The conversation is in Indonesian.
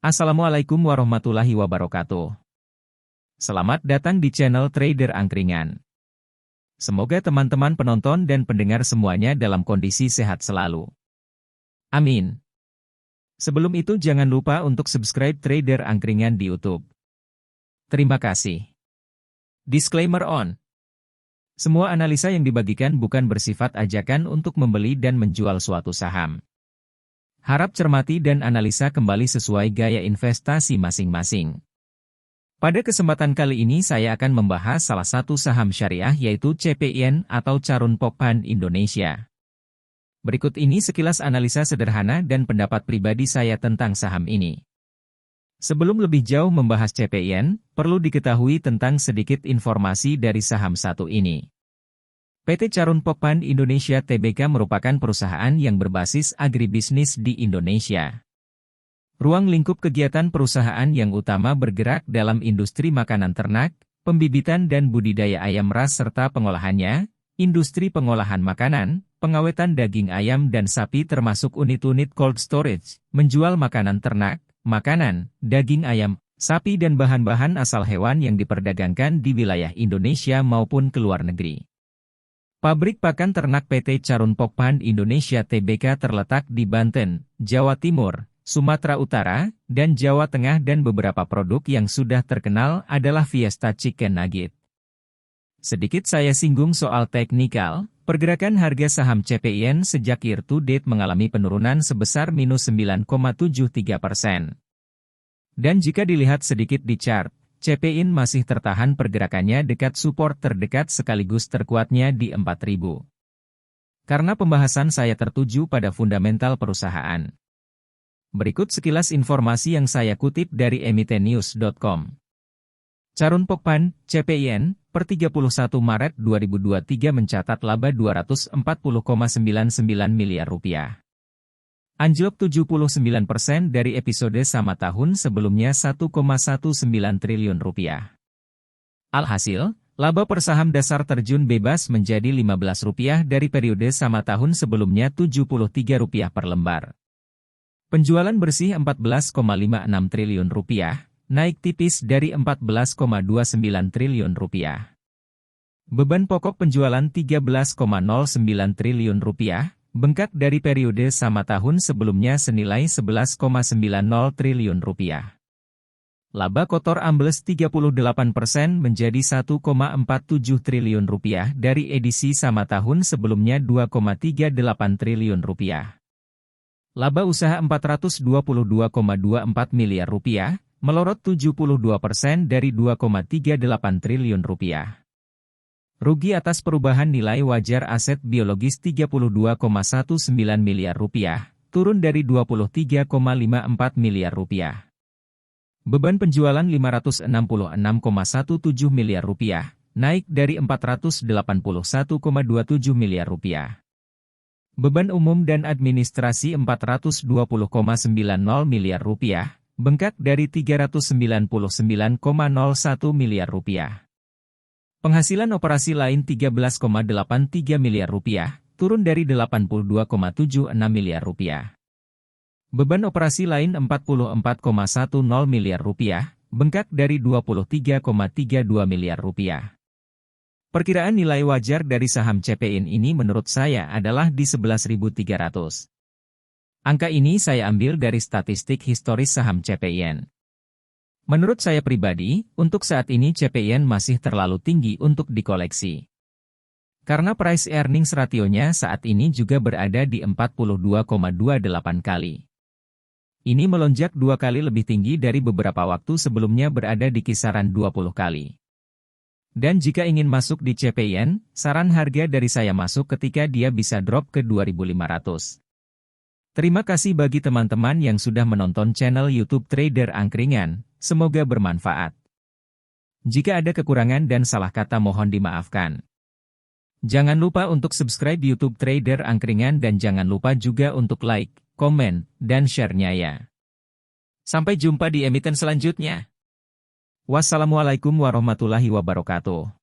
Assalamualaikum warahmatullahi wabarakatuh. Selamat datang di channel Trader Angkringan. Semoga teman-teman penonton dan pendengar semuanya dalam kondisi sehat selalu. Amin. Sebelum itu jangan lupa untuk subscribe Trader Angkringan di YouTube. Terima kasih. Disclaimer on. Semua analisa yang dibagikan bukan bersifat ajakan untuk membeli dan menjual suatu saham. Harap cermati dan analisa kembali sesuai gaya investasi masing-masing. Pada kesempatan kali ini saya akan membahas salah satu saham syariah yaitu CPIN atau Carun Pokpan Indonesia. Berikut ini sekilas analisa sederhana dan pendapat pribadi saya tentang saham ini. Sebelum lebih jauh membahas CPIN, perlu diketahui tentang sedikit informasi dari saham satu ini. PT Carun Pokpan Indonesia Tbk merupakan perusahaan yang berbasis agribisnis di Indonesia. Ruang lingkup kegiatan perusahaan yang utama bergerak dalam industri makanan ternak, pembibitan dan budidaya ayam ras serta pengolahannya, industri pengolahan makanan, pengawetan daging ayam dan sapi termasuk unit-unit cold storage, menjual makanan ternak, makanan, daging ayam, sapi dan bahan-bahan asal hewan yang diperdagangkan di wilayah Indonesia maupun ke luar negeri. Pabrik pakan ternak PT Carun Pokpan Indonesia Tbk terletak di Banten, Jawa Timur, Sumatera Utara, dan Jawa Tengah dan beberapa produk yang sudah terkenal adalah Fiesta Chicken Nugget. Sedikit saya singgung soal teknikal, pergerakan harga saham CPIN sejak year to date mengalami penurunan sebesar minus 9,73%. Dan jika dilihat sedikit di chart, CPIN masih tertahan pergerakannya dekat support terdekat sekaligus terkuatnya di 4.000. Karena pembahasan saya tertuju pada fundamental perusahaan. Berikut sekilas informasi yang saya kutip dari emitennews.com. Carun Pokpan, CPIN, per 31 Maret 2023 mencatat laba Rp240,99 miliar. Anjlok 79% dari episode sama tahun sebelumnya Rp1,19 triliun. Alhasil, laba per saham dasar terjun bebas menjadi Rp15 dari periode sama tahun sebelumnya Rp73 per lembar. Penjualan bersih Rp14,56 triliun, naik tipis dari Rp14,29 triliun. Beban pokok penjualan Rp13,09 triliun, bengkak dari periode sama tahun sebelumnya senilai Rp11,90 triliun. Laba kotor ambles 38% menjadi Rp1,47 triliun dari edisi sama tahun sebelumnya Rp2,38 triliun. Laba usaha Rp422,24 miliar, melorot 72% dari Rp2,38 triliun. Rugi atas perubahan nilai wajar aset biologis Rp32,19 miliar, turun dari Rp23,54 miliar. Beban penjualan Rp566,17 miliar, naik dari Rp481,27 miliar. Beban umum dan administrasi Rp420,90 miliar, bengkak dari Rp399,01 miliar. Penghasilan operasi lain Rp13,83 miliar, turun dari Rp82,76 miliar. Beban operasi lain Rp44,10 miliar, bengkak dari Rp23,32 miliar. Perkiraan nilai wajar dari saham CPIN ini menurut saya adalah di 11.300. Angka ini saya ambil dari statistik historis saham CPIN. Menurut saya pribadi, untuk saat ini CPIN masih terlalu tinggi untuk dikoleksi. Karena price earnings rationya saat ini juga berada di 42,28 kali. Ini melonjak 2 kali lebih tinggi dari beberapa waktu sebelumnya berada di kisaran 20 kali. Dan jika ingin masuk di CPIN, saran harga dari saya masuk ketika dia bisa drop ke 2.500. Terima kasih bagi teman-teman yang sudah menonton channel YouTube Trader Angkringan. Semoga bermanfaat. Jika ada kekurangan dan salah kata mohon dimaafkan. Jangan lupa untuk subscribe YouTube Trader Angkringan dan jangan lupa juga untuk like, komen, dan share-nya ya. Sampai jumpa di emiten selanjutnya. Wassalamualaikum warahmatullahi wabarakatuh.